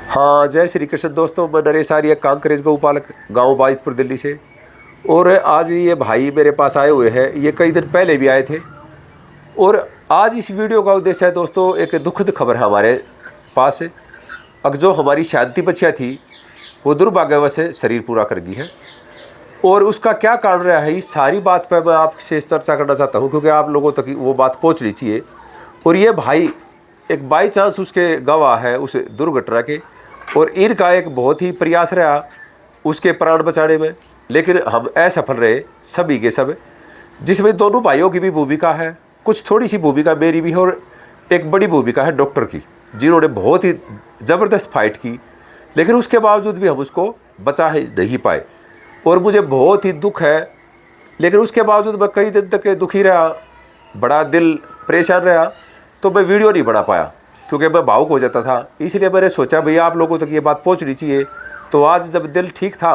हाँ, जय श्री कृष्ण दोस्तों। मैं नरेश आर्य, कांकरेज गौपालक, गांव बाइजपुर, दिल्ली से। और आज ये भाई मेरे पास आए हुए हैं। ये कई दिन पहले भी आए थे। और आज इस वीडियो का उद्देश्य है दोस्तों, एक दुखद खबर है हमारे पास। अब जो हमारी शांति बच्चियाँ थी वो दुर्भाग्यवश से शरीर पूरा कर गई है। और उसका क्या कारण रहा है, इस सारी बात पर मैं आपसे चर्चा करना चाहता हूँ, क्योंकि आप लोगों तक वो बात पहुँचनी चाहिए। और ये भाई एक बाई चांस उसके गवाह है उस दुर्घटना के, और इनका एक बहुत ही प्रयास रहा उसके प्राण बचाने में, लेकिन हम असफल रहे सभी के सब। जिसमें दोनों भाइयों की भी भूमिका है, कुछ थोड़ी सी भूमिका मेरी भी है, और एक बड़ी भूमिका है डॉक्टर की, जिन्होंने बहुत ही ज़बरदस्त फाइट की। लेकिन उसके बावजूद भी हम उसको बचा ही नहीं पाए, और मुझे बहुत ही दुख है। लेकिन उसके बावजूद मैं कई दिन तक दुखी रहा, बड़ा दिल परेशान रहा, तो मैं वीडियो नहीं बना पाया क्योंकि मैं भावुक हो जाता था। इसलिए मैंने सोचा भैया आप लोगों तक ये बात पहुंचनी चाहिए। तो आज जब दिल ठीक था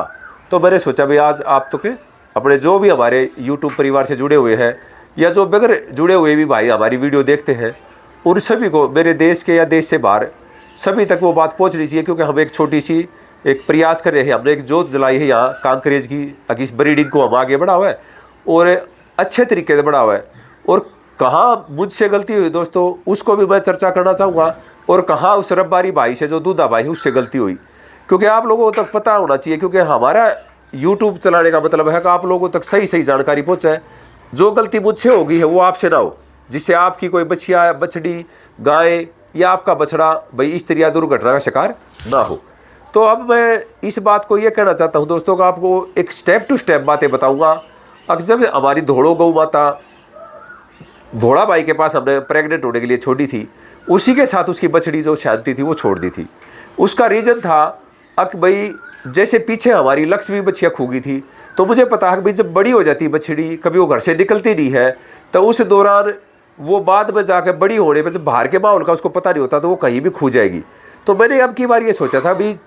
तो मैंने सोचा भैया आज आप तो के अपने जो भी हमारे यूट्यूब परिवार से जुड़े हुए हैं, या जो बगैर जुड़े हुए भी भाई हमारी वीडियो देखते हैं, उन सभी को, मेरे देश के या देश से बाहर, सभी तक वो बात पहुँचनी चाहिए। क्योंकि हम एक छोटी सी एक प्रयास कर रहे हैं, हमने एक जोत जलाई है यहाँ कांकरेज की, इस ब्रीडिंग को हम आगे बढ़ा हुआ है और अच्छे तरीके से बढ़ा हुआ है। और कहाँ मुझसे गलती हुई दोस्तों, उसको भी मैं चर्चा करना चाहूँगा, और कहाँ उस रब्बारी भाई से जो दूधा भाई उससे गलती हुई, क्योंकि आप लोगों तक पता होना चाहिए। क्योंकि हमारा यूट्यूब चलाने का मतलब है कि आप लोगों तक सही सही जानकारी पहुँचाए। जो गलती मुझसे होगी है वो आपसे ना हो, जिससे आपकी कोई बच्चिया, बछड़ी, गाय या आपका बछड़ा भाई इस तरह दुर्घटना का शिकार ना हो। तो अब मैं इस बात को ये कहना चाहता हूँ दोस्तों, का आपको एक स्टेप टू स्टेप बातें बताऊँगा। अब जब हमारी धोड़ो गौ माता भोड़ा भाई के पास हमने प्रेग्नेंट होने के लिए छोड़ी थी, उसी के साथ उसकी बछड़ी जो शांति थी वो छोड़ दी थी। उसका रीज़न था अक भाई, जैसे पीछे हमारी लक्ष्मी बच्चियाँ खूगी थी, तो मुझे पता है कि भाई जब बड़ी हो जाती बछड़ी, कभी वो घर से निकलती नहीं है, तो उस दौरान वो बाद में जाकर बड़ी होने पर जब बाहर के माहौल का उसको पता नहीं होता तो वो कहीं भी खो जाएगी। तो मैंने अब की बार ये सोचा था भाई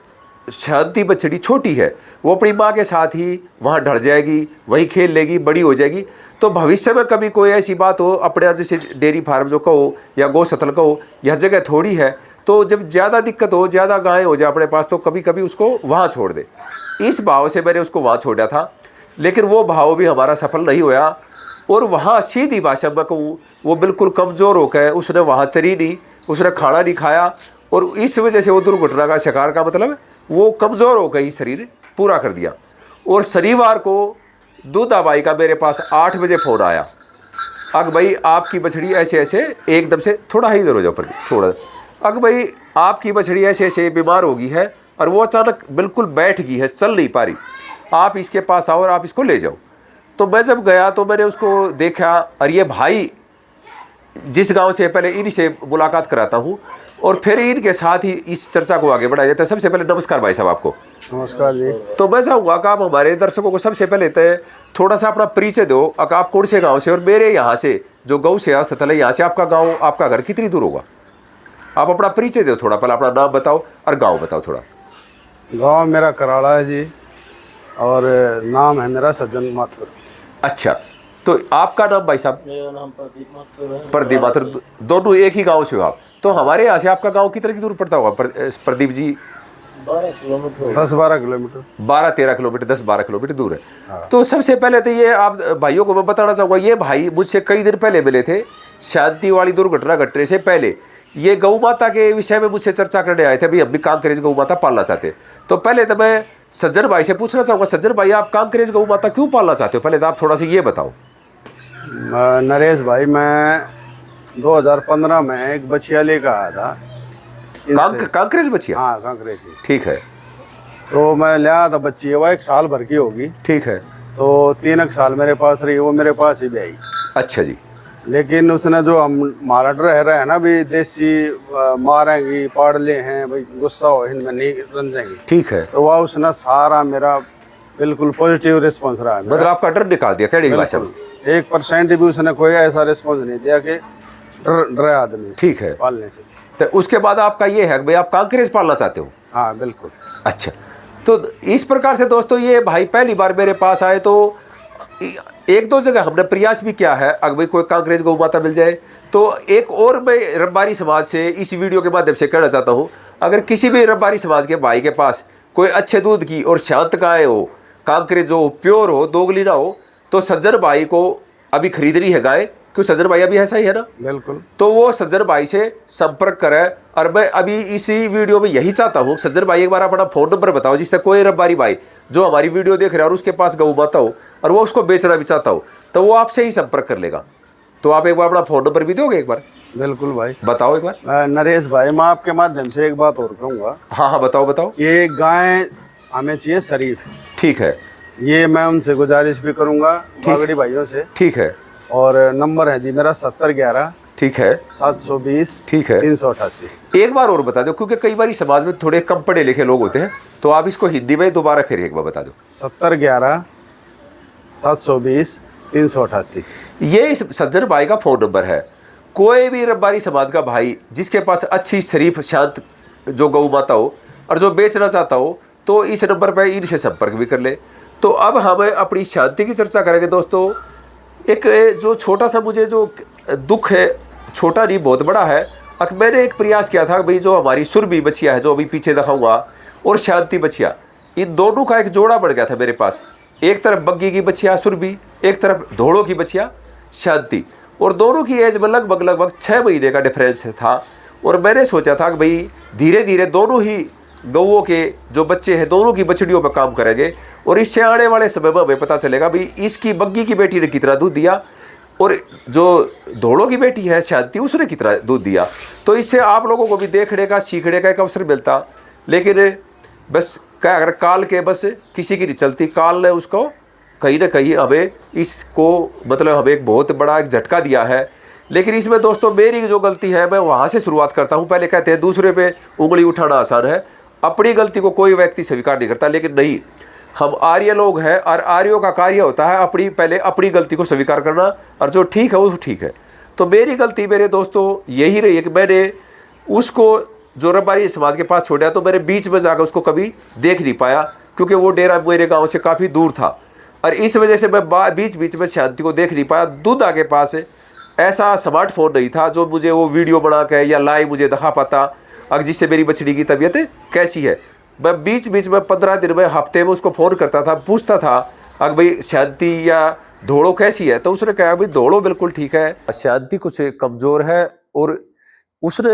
शांति बछड़ी छोटी है, वो अपनी माँ के साथ ही वहाँ ढल जाएगी, वही खेल लेगी, बड़ी हो जाएगी। तो भविष्य में कभी कोई ऐसी बात हो, अपने जैसे डेयरी फार्म जो कहो या गौशतल कहो, यह जगह थोड़ी है, तो जब ज़्यादा दिक्कत हो, ज़्यादा गाय हो जाए अपने पास, तो कभी कभी उसको वहाँ छोड़ दे। इस भाव से मैंने उसको वहाँ छोड़ा था, लेकिन वो भाव भी हमारा सफल नहीं हुआ। और वहाँ सीधी भाषा में कहूँ, वो बिल्कुल कमज़ोर होकर उसने वहाँ चरी नहीं, उसने खाना नहीं खाया, और इस वजह से वो दुर्घटना का शिकार का मतलब वो कमज़ोर होकर ही शरीर पूरा कर दिया। और शनिवार को दूधा बाई का मेरे पास 8 बजे फ़ोन आया, अग भाई आपकी बछड़ी ऐसे ऐसे एकदम से, थोड़ा ही इधर हो जाओ पर, थोड़ा, अग भाई आपकी बछड़ी ऐसे ऐसे बीमार हो गई है, और वो अचानक बिल्कुल बैठ गई है, चल नहीं पा रही, आप इसके पास आओ और आप इसको ले जाओ। तो मैं जब गया तो मैंने उसको देखा, और ये भाई जिस गांव से, पहले इन्हीं से मुलाकात कराता हूँ और फिर इनके साथ ही इस चर्चा को आगे बढ़ाया जाता है। सबसे पहले नमस्कार भाई साहब आपको। नमस्कार जी। तो मैं चाहूँगा कि आप हमारे दर्शकों को सबसे पहले तो थोड़ा सा अपना परिचय दो, आप कौन से गांव से, और मेरे यहाँ से जो गौ सेवा स्थल है यहाँ से आपका गांव, आपका घर कितनी दूर होगा? आप अपना परिचय दो थोड़ा, पहले अपना नाम बताओ और गांव बताओ थोड़ा। गांव मेरा कराड़ा है जी, और नाम है मेरा सज्जन माथुर। अच्छा, तो आपका नाम भाई साहब? मेरा नाम प्रदीप माथुर है। प्रदीप माथुर, दोनों एक ही गाँव से हो आप? तो हमारे यहाँ से आपका गाँव कितने की दूर पड़ता होगा Pradeep ji? 12 kilometre. 10-12 kilometre. 12-13 kilometre, 10-12 kilometre दूर है। हाँ। तो सबसे पहले तो ये आप भाइयों को मैं बताना चाहूँगा, ये भाई मुझसे कई दिन पहले मिले थे, शांति वाली दुर्घटना घटने से पहले। ये गौ माता के विषय में मुझसे चर्चा करने आए थे, भाई हम भी कांकरेज गौ माता पालना चाहते। तो पहले तो मैं सज्जन भाई से पूछना चाहूँगा, सज्जन भाई आप कांकरेज गौ माता क्यों पालना चाहते हो? पहले तो आप थोड़ा सा ये बताओ। नरेश भाई, मैं 2015 में एक बछिया लेकर आया था। कांकरेज बच्चिया? हाँ, कांकरेज। ठीक है। तो मैं ले आया था बच्ची, वो 1 साल भर की होगी। ठीक है। तो 3 साल मेरे पास रही, वो मेरे पास ही भी आई। अच्छा जी। लेकिन उसने जो हमारा रह रहा है ना भी, देसी मारेंगी, पाड़ ले हैं भाई, गुस्सा हो इनमें नहीं रन जाएंगी। ठीक है। तो वह उसने सारा मेरा बिल्कुल पॉजिटिव रिस्पॉन्स रहा है। मतलब आपका डर निकाल दिया क्या? 1% भी उसने कोई ऐसा रिस्पॉन्स नहीं दिया कि डरे आदमी। ठीक है। पालने से। तो उसके बाद आपका ये है भाई आप कांकरेज पालना चाहते हो? हाँ बिल्कुल। अच्छा, तो इस प्रकार से दोस्तों ये भाई पहली बार मेरे पास आए, तो एक दो जगह हमने प्रयास भी किया है, अगर भाई कोई कांकरेज गौ माता मिल जाए तो एक और मैं रब्बारी समाज से इस वीडियो के माध्यम से कहना चाहता हूँ, अगर किसी भी रब्बारी समाज के भाई के पास कोई अच्छे दूध की और शांत गाय हो, कांकरेज हो, प्योर हो, दोगली ना हो, तो सज्जन भाई को अभी खरीदनी है गाय, क्यों सज्जन भाई अभी ऐसा ही है ना, बिल्कुल। तो वो सज्जन भाई से संपर्क करे। और मैं अभी इसी वीडियो में यही चाहता हूँ, सज्जन भाई एक बार अपना फोन नंबर बताओ, जिससे कोई रब्बारी भाई जो हमारी वीडियो देख रहा है और उसके पास गौ माता हो और वो उसको बेचना भी चाहता हो, तो वो आपसे ही संपर्क कर लेगा। तो आप एक बार अपना फोन नंबर भी दोगे एक बार? बिल्कुल भाई, बताओ एक बार। नरेश भाई, मैं आपके माध्यम से एक बात और कहूँगा। हाँ हाँ बताओ बताओ। ये गाय हमें चाहिए शरीफ। ठीक है, ये मैं उनसे गुजारिश भी करूँगा, बागड़ी भाइयों से। ठीक है। और नंबर है जी मेरा 7011, ठीक है, 720, ठीक है, 388। एक बार और बता दो, क्योंकि कई बार समाज में थोड़े कम पढ़े लिखे लोग होते हैं, तो आप इसको हिंदी में दोबारा फिर एक बार बता दो। 7011, 720, 388। ये इस सज्जन भाई का फोन नंबर है। कोई भी रब्बारी समाज का भाई जिसके पास अच्छी शरीफ शांत जो गौ माता हो और जो बेचना चाहता हो, तो इस नंबर पर इनसे संपर्क भी कर ले। तो अब हम अपनी शांति की चर्चा करेंगे दोस्तों। एक जो छोटा सा मुझे जो दुख है, छोटा नहीं बहुत बड़ा है, मैंने एक प्रयास किया था भाई, जो हमारी सुरभि बछिया है जो अभी पीछे दिखाऊंगा, और शांति बछिया, इन दोनों का एक जोड़ा बन गया था मेरे पास। एक तरफ बग्गी की बछिया सुरभि, एक तरफ धोड़ों की बछिया शांति, और दोनों की एज में लगभग 6 महीने का डिफरेंस था। और मैंने सोचा था कि भाई धीरे धीरे दोनों ही गौओं के जो बच्चे हैं दोनों की बछड़ियों पर काम करेंगे, और इससे आने वाले समय में हमें पता चलेगा भाई इसकी बग्गी की बेटी ने कितना दूध दिया और जो धोड़ों की बेटी है शांति उसने कितना दूध दिया। तो इससे आप लोगों को भी देखने का सीखने का एक अवसर मिलता। लेकिन बस क्या, अगर काल के बस किसी की नहीं चलती, काल ने उसको कहीं ना कहीं हमें इसको मतलब हमें एक बहुत बड़ा एक झटका दिया है। लेकिन इसमें दोस्तों मेरी जो गलती है, मैं वहाँ से शुरुआत करता हूँ। पहले कहते हैं दूसरे पे उंगली उठाना आसान है, अपनी गलती को कोई व्यक्ति स्वीकार नहीं करता, लेकिन नहीं, हम आर्य लोग हैं और आर्यों का कार्य होता है पहले अपनी गलती को स्वीकार करना, और जो ठीक है वो ठीक है। तो मेरी गलती मेरे दोस्तों यही रही है कि मैंने उसको जो रब्बारी समाज के पास छोड़ा, तो मैंने बीच में जाकर उसको कभी देख नहीं पाया, क्योंकि वो डेरा मेरे गाँव से काफ़ी दूर था, और इस वजह से मैं बीच बीच में शांति को देख नहीं पाया। दूधा के पास ऐसा स्मार्टफोन नहीं था जो मुझे वो वीडियो बना के या लाइव मुझे दिखा पाता, अगर जिससे मेरी बछड़ी की तबीयत कैसी है। मैं बीच बीच में 15 दिन में, हफ्ते में उसको फ़ोन करता था, पूछता था अगर भाई शांति या धोड़ो कैसी है, तो उसने कहा भाई धोड़ो बिल्कुल ठीक है, शांति कुछ कमज़ोर है। और उसने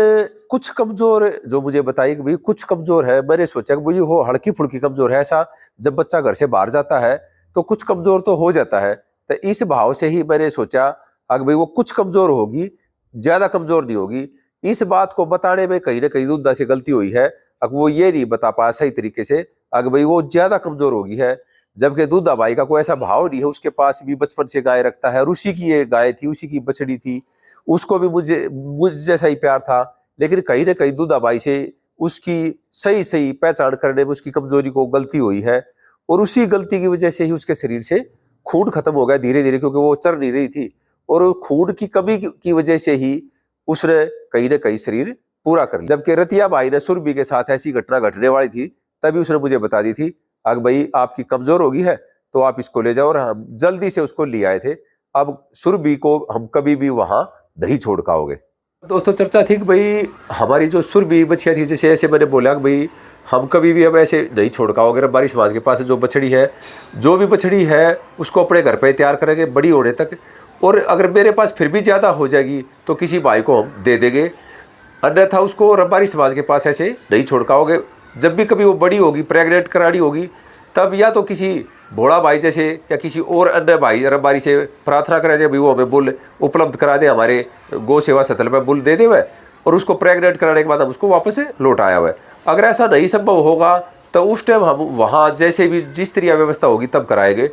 कुछ कमज़ोर जो मुझे बताई कि भाई कुछ कमज़ोर है। मैंने सोचा कि भाई वो हल्की फुल्की कमज़ोर है, ऐसा जब बच्चा घर से बाहर जाता है तो कुछ कमज़ोर तो हो जाता है। तो इस भाव से ही मैंने सोचा अगर भाई वो कुछ कमज़ोर होगी, ज़्यादा कमज़ोर नहीं होगी। इस बात को बताने में कहीं ना कहीं दूधा से गलती हुई है, अगर वो ये नहीं बता पाया सही तरीके से अगर भाई वो ज़्यादा कमज़ोर होगी है, जबकि दूधा भाई का कोई ऐसा भाव नहीं है। उसके पास भी बचपन से गाय रखता है, और उसी की ये गाय थी, उसी की बछड़ी थी, उसको भी मुझ जैसा ही प्यार था। लेकिन कहीं ना कहीं दूधा भाई से उसकी सही पहचान करने में उसकी कमज़ोरी को गलती हुई है, और उसी गलती की वजह से ही उसके शरीर से खून खत्म हो गया धीरे धीरे, क्योंकि वो चल नहीं रही थी, और खून की कमी की वजह से ही उसने कहीं ना कहीं शरीर पूरा कर लिया। जबकि रतिया भाई ने सुरभि के साथ ऐसी घटना घटने वाली थी, तभी उसने मुझे बता दी थी अगर भाई आपकी कमज़ोर होगी है तो आप इसको ले जाओ, और हम जल्दी से उसको ले आए थे। अब सुरभि को हम कभी भी वहाँ नहीं छोड़ पाओगे। दोस्तों चर्चा थी कि भाई हमारी जो सुरभि बछिया थी, जैसे ऐसे मैंने बोला कि भाई हम कभी भी अब ऐसे नहीं छोड़ पाओगे। रब्बारी समाज के पास जो बछड़ी है, जो भी बछड़ी है उसको अपने घर पे तैयार करेंगे बड़ी होने तक, और अगर मेरे पास फिर भी ज़्यादा हो जाएगी तो किसी भाई को हम दे देंगे, अन्यथा उसको रब्बारी समाज के पास ऐसे नहीं छोड़ पाओगे। जब भी कभी वो बड़ी होगी, प्रेग्नेंट करानी होगी, तब या तो किसी भोड़ा भाई जैसे या किसी और अन्य भाई रब्बारी से प्रार्थना करेंगे भाई वो हमें बुल उपलब्ध करा दे, हमारे गौ सेवा स्थल पर बुल दे दे हुए, और उसको प्रेग्नेंट कराने के बाद हम उसको वापस से लौट आया हुआ है। अगर ऐसा नहीं संभव होगा तो उस टाइम हम वहाँ जैसे भी जिस तरह व्यवस्था होगी तब कराएंगे।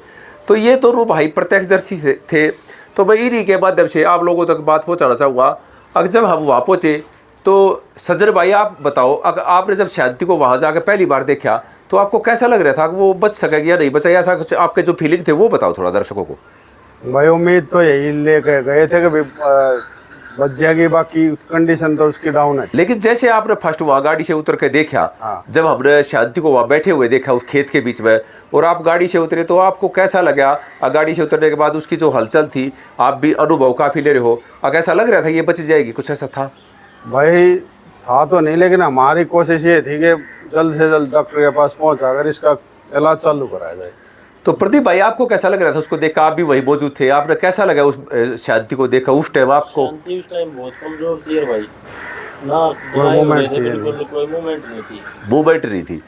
तो ये दोनों भाई प्रत्यक्षदर्शी थे, तो मैं इन्हीं के माध्यम से आप लोगों तक बात पहुँचाना चाहूँगा। अगर जब हम वहाँ पहुँचे तो सज्जन भाई आप बताओ, अगर आपने जब शांति को वहाँ जाकर पहली बार देखा तो आपको कैसा लग रहा था कि वो बच सकेगी या नहीं बचा, ऐसा कुछ आपके जो फीलिंग थे वो बताओ थोड़ा दर्शकों को। भाई उम्मीद तो यही लेके गए थे कि बच जाएगी, बाकी कंडीशन तो उसकी डाउन है। लेकिन जैसे आपने फर्स्ट वहाँ गाड़ी से उतर के देखा, हाँ। जब हमने शांति को वहाँ बैठे हुए देखा उस खेत के बीच में, और आप गाड़ी से उतरे तो आपको कैसा लगा? गाड़ी से उतरने के बाद उसकी जो हलचल थी, आप भी अनुभव काफ़ी ले रहे हो, कैसा लग रहा था ये बच जाएगी, कुछ ऐसा था? भाई था तो नहीं, लेकिन हमारी कोशिश ये थी कि जल्द से जल्द डॉक्टर के पास पहुंचा कर इसका इलाज चालू कराया जाए। तो प्रदीप भाई आपको कैसा लग रहा था उसको देखा? आप भी वही मौजूद थे, आपने कैसा लगा उस शांति को देखा उस टाइम आपको? शांति उस टाइम बहुत कमजोर थी यार भाई, ना मूवमेंट थी, बिल्कुल कोई मूवमेंट नहीं थी। मूवमेंट नहीं थी।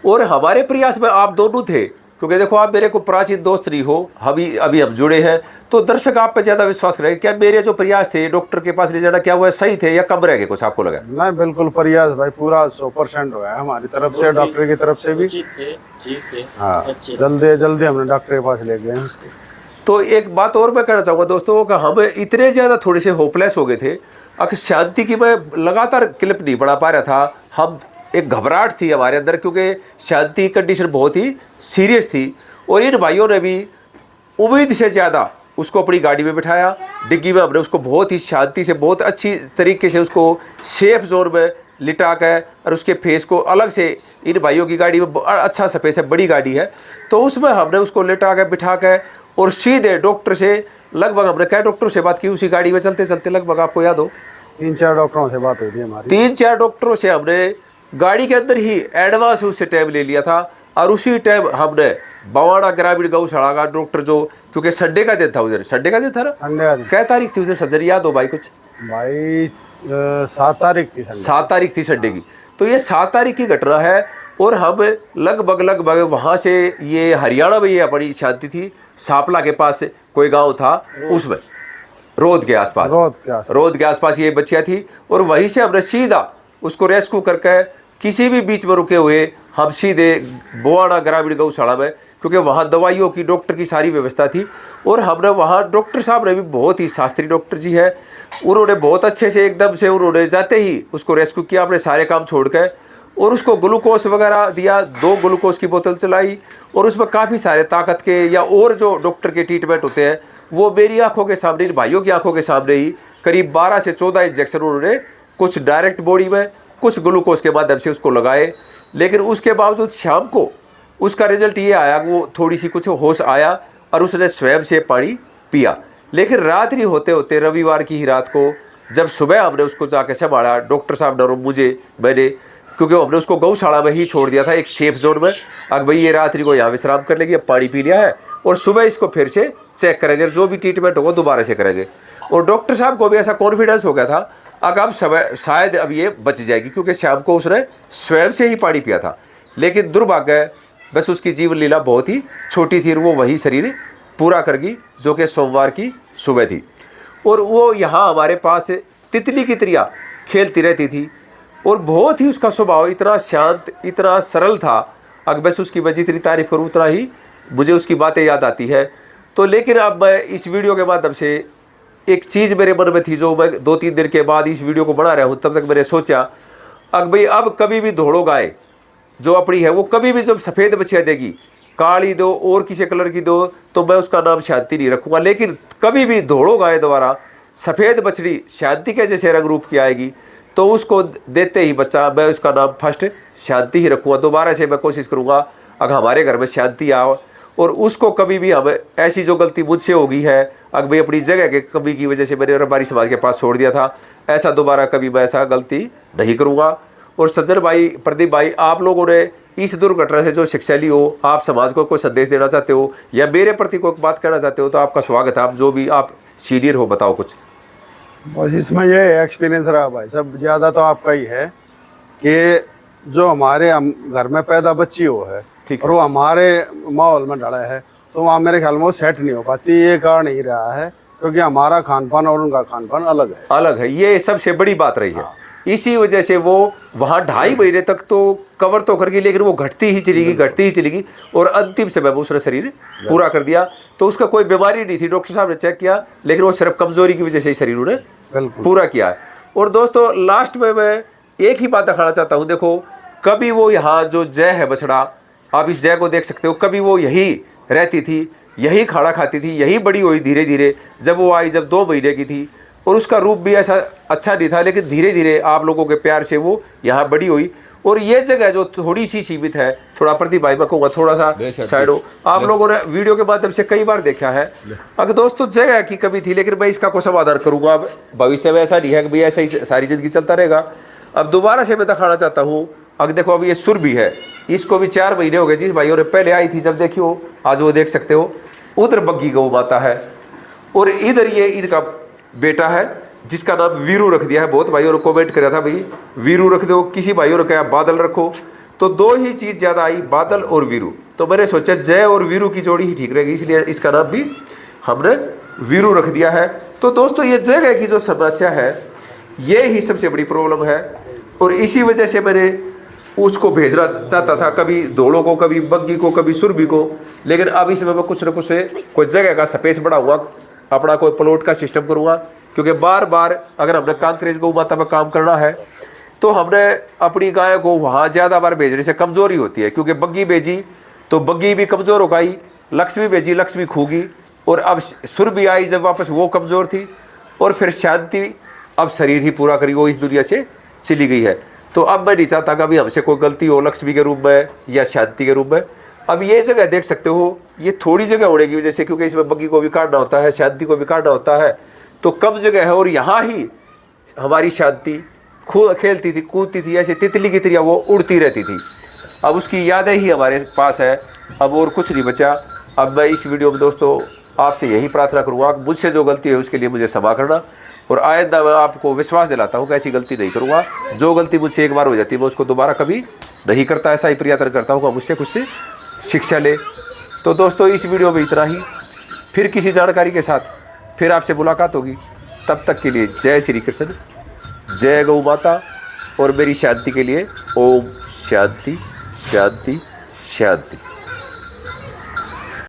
और हमारे प्रयास में आप दोनों थे, क्योंकि देखो आप मेरे को प्राचीन दोस्त नहीं हो, अभी हम जुड़े हैं, तो दर्शक आप पे ज़्यादा विश्वास करेंगे। क्या मेरे जो प्रयास थे डॉक्टर के पास ले जाना, क्या वो सही थे या कम रह गए, कुछ आपको लगा? नहीं, बिल्कुल प्रयास भाई पूरा 100% हुआ है हमारी तरफ से, डॉक्टर की तरफ से भी। ठीक थे हाँ, अच्छे। जल्दी हमने डॉक्टर के पास ले गए उसको। तो एक बात और मैं कहना चाहूँगा दोस्तों कि हम इतने ज़्यादा थोड़े से होपलेस हो गए थे, अगर शांति की मैं लगातार क्लिप नहीं बढ़ा पा रहा था। हम एक घबराहट थी हमारे अंदर, क्योंकि शांति की कंडीशन बहुत ही सीरियस थी। और इन भाइयों ने भी उम्मीद से ज़्यादा उसको अपनी गाड़ी में बिठाया, डिग्गी में हमने उसको बहुत ही शांति से, बहुत अच्छी तरीके से उसको सेफ जोन में लिटा कर, और उसके फेस को अलग से, इन भाइयों की गाड़ी में अच्छा स्पेस है, बड़ी गाड़ी है, तो उसमें हमने उसको लिटा कर बिठा कर और सीधे डॉक्टर से लगभग हमने क्या डॉक्टर से बात की उसी गाड़ी में चलते चलते, लगभग आपको याद हो 3-4 डॉक्टरों से बात हुई थी हमारी। 3-4 डॉक्टरों से हमने गाड़ी के अंदर ही एडवांस उससे टाइम ले लिया था। और उसी टाइम हमने बवाड़ा ग्रामीण गौशाला का डॉक्टर, जो क्योंकि संडे का दिन था, उधर संडे का दिन था ना, संडे का दिन। क्या तारीख थी उधर सजर, याद हो भाई कुछ? भाई 7 तारीख थी संडे। 7 तारीख थी संडे की। तो ये 7 तारीख की घटना है। और हम लगभग वहाँ से, ये हरियाणा में ये अपनी शांति थी, सापला के पास से कोई गाँव था, उसमें रोद के आसपास ये बच्चियाँ थी। और वहीं से हमने सीधा उसको रेस्क्यू करके किसी भी बीच में रुके हुए हम सीधे बवाड़ा ग्रामीण गौशाला में, क्योंकि वहाँ दवाइयों की, डॉक्टर की सारी व्यवस्था थी। और हमने वहाँ डॉक्टर साहब ने भी, बहुत ही शास्त्री डॉक्टर जी है, उन्होंने बहुत अच्छे से एकदम से उन्होंने जाते ही उसको रेस्क्यू किया, अपने सारे काम छोड़ कर, और उसको ग्लूकोज वगैरह दिया, 2 ग्लूकोज की बोतल चलाई, और उसमें काफ़ी सारे ताकत के या और जो डॉक्टर के ट्रीटमेंट होते हैं, वो मेरी आंखों के सामने, भाइयों की आंखों के सामने ही करीब 12 से 14 इंजेक्शन उन्होंने, कुछ डायरेक्ट बॉडी में, कुछ ग्लूकोज के माध्यम से उसको लगाए। लेकिन उसके बावजूद शाम को उसका रिजल्ट ये आया, वो थोड़ी सी कुछ होश आया और उसने स्वयं से पानी पिया। लेकिन रात्रि होते होते, रविवार की ही रात को, जब सुबह हमने उसको जाके संभाला, डॉक्टर साहब ने मैंने, क्योंकि हमने उसको गौशाला में ही छोड़ दिया था एक सेफ जोन में, अगर भाई ये रात्रि को यहाँ विश्राम कर लेगी, अब पानी पी लिया है, और सुबह इसको फिर से चेक करेंगे, जो भी ट्रीटमेंट होगा दोबारा से करेंगे। और डॉक्टर साहब को भी ऐसा कॉन्फिडेंस हो गया था, अब शायद अब ये बच जाएगी, क्योंकि शाम को उसने स्वयं से ही पानी पिया था। लेकिन दुर्भाग्य, बस उसकी जीवन लीला बहुत ही छोटी थी, और वो वही शरीर पूरा कर गई, जो कि सोमवार की सुबह थी। और वो यहाँ हमारे पास तितली की तरह खेलती रहती थी, और बहुत ही उसका स्वभाव इतना शांत, इतना सरल था, अगर बस उसकी मैं जितनी तारीफ करूँ उतना ही मुझे उसकी बातें याद आती है। तो लेकिन अब मैं इस वीडियो के माध्यम से एक चीज़ मेरे मन में थी, जो मैं 2-3 दिन के बाद इस वीडियो को बना रहा हूँ, तब तक मैंने सोचा, अगर भाई अब कभी भी धोड़ो गाय जो अपनी है, वो कभी भी जब सफ़ेद बछिया देगी, काली दो और किसी कलर की दो, तो मैं उसका नाम शांति नहीं रखूँगा। लेकिन कभी भी धोड़ो गाय द्वारा सफ़ेद बछड़ी शांति के जैसे रंग रूप की आएगी, तो उसको देते ही बच्चा, मैं उसका नाम फर्स्ट शांति ही रखूँगा। दोबारा से मैं कोशिश करूँगा अगर हमारे घर में शांति आओ, और उसको कभी भी हम ऐसी जो गलती मुझसे हो गई है, अगर भाई अपनी जगह के कमी की वजह से मैंने रबारी समाज के पास छोड़ दिया था, ऐसा दोबारा कभी मैं ऐसा गलती नहीं करूँगा। और सज्जन भाई, प्रदीप भाई, आप लोगों ने इस दुर्घटना से जो शिक्षा ली हो, आप समाज को कोई संदेश देना चाहते हो या मेरे प्रति कोई बात कहना चाहते हो, तो आपका स्वागत है। आप जो भी, आप सीनियर हो, बताओ कुछ। बस इसमें ये एक्सपीरियंस रहा भाई सब, ज़्यादा तो आपका ही है कि जो हमारे घर में पैदा बच्ची हो है, ठीक और वो हमारे माहौल में डला है, तो वहाँ मेरे ख्याल में वो सेट नहीं हो पाती। ये कारण ही रहा है, क्योंकि हमारा खान पान और उनका खान पान अलग है। ये सबसे बड़ी बात रही है। इसी वजह से वो वहाँ 2.5 महीने तक तो कवर तो कर गई, लेकिन वो घटती ही चली गई, और अंतिम समय में उसने शरीर पूरा कर दिया। तो उसका कोई बीमारी नहीं थी, डॉक्टर साहब ने चेक किया, लेकिन वो सिर्फ कमजोरी की वजह से ही शरीर उन्हें पूरा किया है। और दोस्तों, लास्ट में मैं एक ही बात दिखाना चाहता हूँ। देखो, कभी वो यहाँ जो जय है बछड़ा, आप इस जय को देख सकते हो, कभी वो यही रहती थी, यही खाना खाती थी, यही बड़ी हुई धीरे धीरे। जब वो आई, जब 2 महीने की थी, और उसका रूप भी ऐसा अच्छा नहीं था, लेकिन धीरे धीरे आप लोगों के प्यार से वो यहाँ बड़ी हुई। और ये जगह जो थोड़ी सी सीमित है, थोड़ा प्रदीप भाई मैं कहूँगा थोड़ा सा साइड हो, आप लोगों ने वीडियो के माध्यम से कई बार देखा है। अगर दोस्तों जगह की कमी थी, लेकिन मैं इसका कोई समाधान करूँगा। अब भविष्य में ऐसा नहीं है कि भाई ऐसा ही सारी जिंदगी चलता रहेगा। अब दोबारा से मैं दिखाना चाहता हूँ। अगर देखो अभी ये सुर भी है, इसको भी 4 महीने हो गए। जिस भाइयों ने पहले आई थी जब देखियो, आज वो देख सकते हो, उधर बग्गी गौ माता है और इधर ये इनका बेटा है जिसका नाम वीरू रख दिया है। बहुत भाइयों ने कमेंट किया था भाई वीरू रख दो, किसी भाइयों ने कहा बादल रखो, तो 2 ही चीज़ ज़्यादा आई, बादल और वीरू। तो मैंने सोचा जय और वीरू की जोड़ी ही ठीक रहेगी, इसलिए इसका नाम भी हमने वीरू रख दिया है। तो दोस्तों ये जगह की जो समस्या है ये ही सबसे बड़ी प्रॉब्लम है और इसी वजह से मैंने उसको भेजना चाहता था, कभी धोड़ों को, कभी बग्गी को, कभी सुरभि को। लेकिन अब इसमें मैं कुछ न कुछ कोई जगह का स्पेस बढ़ाऊंगा, अपना कोई प्लॉट का सिस्टम करूँगा। क्योंकि बार बार अगर हमने कांकरेज गौ माता पर काम करना है तो हमने अपनी गाय को वहाँ ज़्यादा बार भेजने से कमज़ोरी होती है। क्योंकि बग्गी भेजी तो बग्गी भी कमज़ोर हो गई, लक्ष्मी भेजी लक्ष्मी खूगी, और अब सुरभि आई जब वापस वो कमज़ोर थी, और फिर शांति अब शरीर ही पूरा करी वो इस दुनिया से चली गई है। तो अब मैं नहीं चाहता कि अभी हमसे कोई गलती हो लक्ष्मी के रूप में या शांति के रूप में। अब ये जगह देख सकते हो, ये थोड़ी जगह होने की वजह से, क्योंकि इसमें बग्गी को भी काटना होता है, शांति को भी काटना होता है, तो कम जगह है। और यहाँ ही हमारी शांति खेलती थी, कूदती थी, ऐसे तितली की तरह वो उड़ती रहती थी। अब उसकी यादें ही हमारे पास है, अब और कुछ नहीं बचा। अब मैं इस वीडियो में दोस्तों आपसे यही प्रार्थना करूँगा, मुझसे जो गलती है उसके लिए मुझे क्षमा करना, और आइंदा मैं आपको विश्वास दिलाता हूँ कि ऐसी गलती नहीं करूँगा। जो गलती मुझसे एक बार हो जाती है मैं उसको दोबारा कभी नहीं करता, ऐसा ही प्रयत्न करता हूँ कि मुझसे कुछ से शिक्षा ले। तो दोस्तों इस वीडियो में इतना ही, फिर किसी जानकारी के साथ फिर आपसे मुलाकात होगी। तब तक के लिए जय श्री कृष्ण, जय गौ माता, और मेरी शांति के लिए ओम शांति शांति शांति।